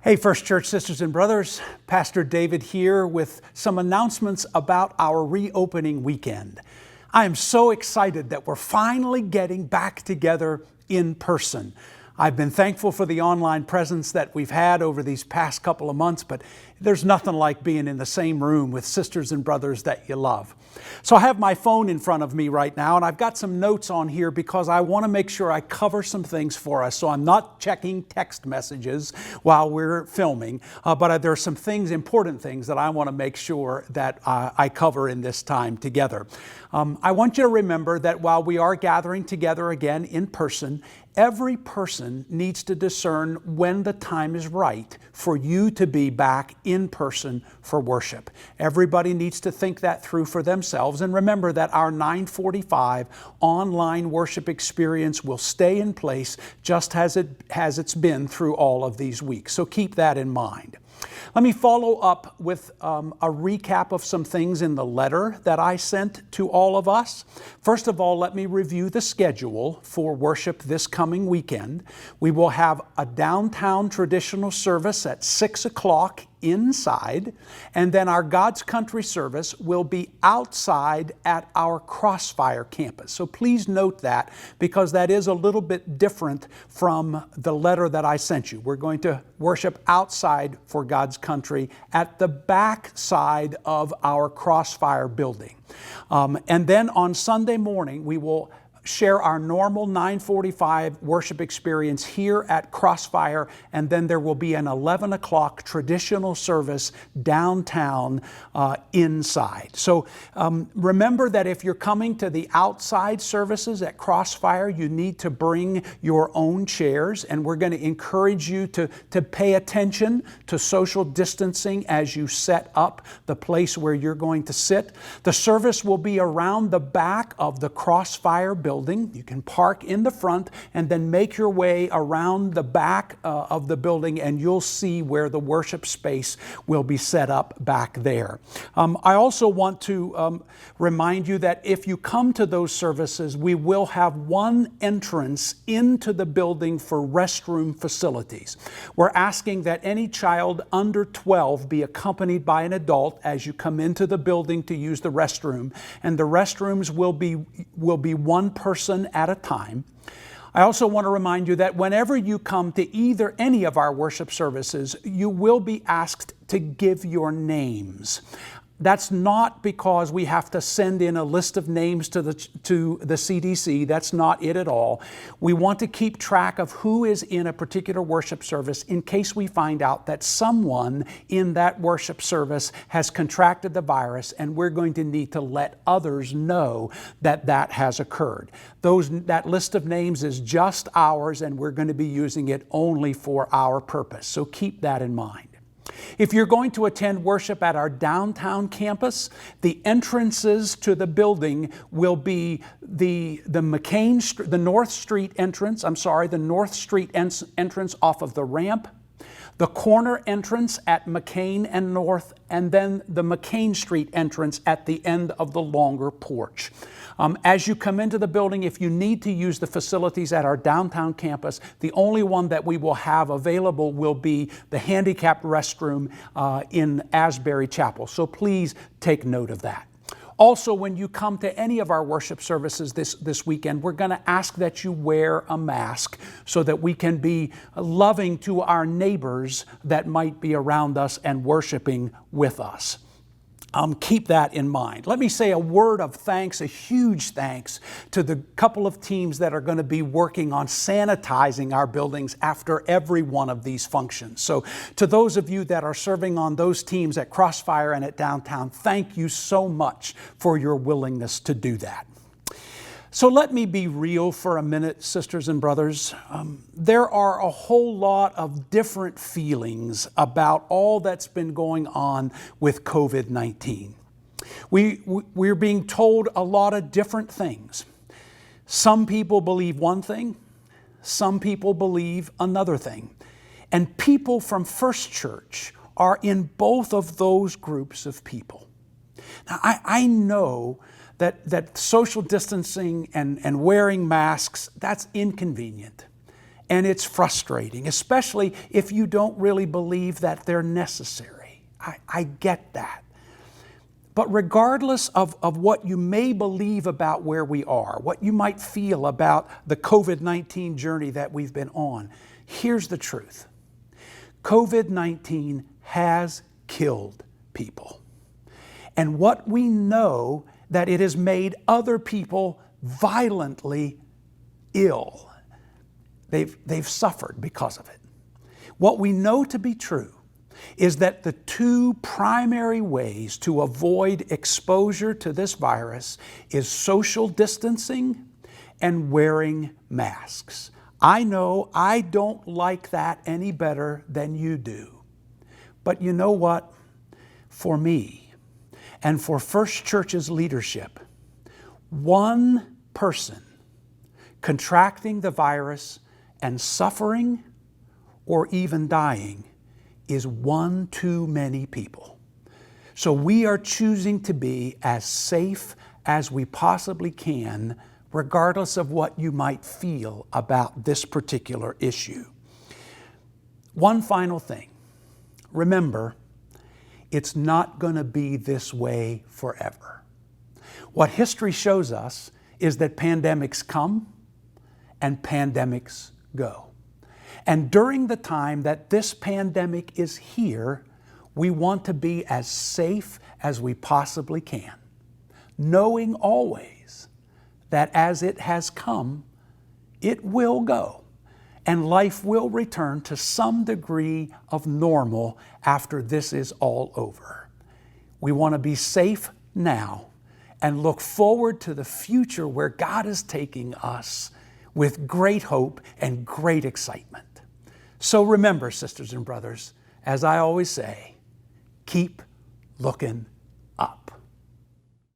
Hey, First Church sisters and brothers, Pastor David here with some announcements about our reopening weekend. I am so excited that we're finally getting back together in person. I've been thankful for the online presence that we've had over these past couple of months, but there's nothing like being in the same room with sisters and brothers that you love. So I have my phone in front of me right now, and I've got some notes on here because I want to make sure I cover some things for us. So I'm not checking text messages while we're filming, but there are some things, important things that I want to make sure that I cover in this time together. I want you to remember that while we are gathering together again in person, every person needs to discern when the time is right for you to be back in person for worship. Everybody needs to think that through for themselves, and remember that our 9:45 online worship experience will stay in place just as it's been through all of these weeks. So keep that in mind. Let me follow up with a recap of some things in the letter that I sent to all of us. First of all, let me review the schedule for worship this coming weekend. We will have a downtown traditional service at 6 o'clock inside, and then our God's Country service will be outside at our Crossfire campus. So please note that, because that is a little bit different from the letter that I sent you. We're going to worship outside for God's Country at the back side of our Crossfire building. And then on Sunday morning, we will share our normal 9:45 worship experience here at Crossfire, and then there will be an 11 o'clock traditional service downtown inside. So remember that if you're coming to the outside services at Crossfire, you need to bring your own chairs, and we're going to encourage you to pay attention to social distancing as you set up the place where you're going to sit. The service will be around the back of the Crossfire building. You can park in the front and then make your way around the back of the building, and you'll see where the worship space will be set up back there. I also want to remind you that if you come to those services, we will have one entrance into the building for restroom facilities. We're asking that any child under 12 be accompanied by an adult as you come into the building to use the restroom, and the restrooms will be one person at a time. I also want to remind you that whenever you come to any of our worship services, you will be asked to give your names. That's not because we have to send in a list of names to the CDC. That's not it at all. We want to keep track of who is in a particular worship service in case we find out that someone in that worship service has contracted the virus, and we're going to need to let others know that that has occurred. That list of names is just ours, and we're going to be using it only for our purpose. So keep that in mind. If you're going to attend worship at our downtown campus, the entrances to the building will be the North Street entrance off of the ramp, the corner entrance at McCain and North, and then the McCain Street entrance at the end of the longer porch. As you come into the building, if you need to use the facilities at our downtown campus, the only one that we will have available will be the handicapped restroom in Asbury Chapel. So please take note of that. Also, when you come to any of our worship services this weekend, we're going to ask that you wear a mask so that we can be loving to our neighbors that might be around us and worshiping with us. Keep that in mind. Let me say a word of thanks, a huge thanks to the couple of teams that are going to be working on sanitizing our buildings after every one of these functions. So to those of you that are serving on those teams at Crossfire and at Downtown, thank you so much for your willingness to do that. So let me be real for a minute, sisters and brothers. There are a whole lot of different feelings about all that's been going on with COVID-19. We're being told a lot of different things. Some people believe one thing, some people believe another thing. And people from First Church are in both of those groups of people. Now, I know that social distancing and wearing masks, that's inconvenient. and it's frustrating, especially if you don't really believe that they're necessary. I get that. But regardless of what you may believe about where we are, what you might feel about the COVID-19 journey that we've been on, here's the truth. COVID-19 has killed people. And what we know, that it has made other people violently ill. They've suffered because of it. What we know to be true is that the two primary ways to avoid exposure to this virus is social distancing and wearing masks. I know I don't like that any better than you do. But you know what? For me and for First Church's leadership, one person contracting the virus and suffering or even dying is one too many people. So we are choosing to be as safe as we possibly can, regardless of what you might feel about this particular issue. One final thing. Remember, it's not going to be this way forever. What history shows us is that pandemics come and pandemics go. And during the time that this pandemic is here, we want to be as safe as we possibly can, knowing always that as it has come, it will go, and life will return to some degree of normal after this is all over. We want to be safe now and look forward to the future where God is taking us with great hope and great excitement. So remember, sisters and brothers, as I always say, keep looking up.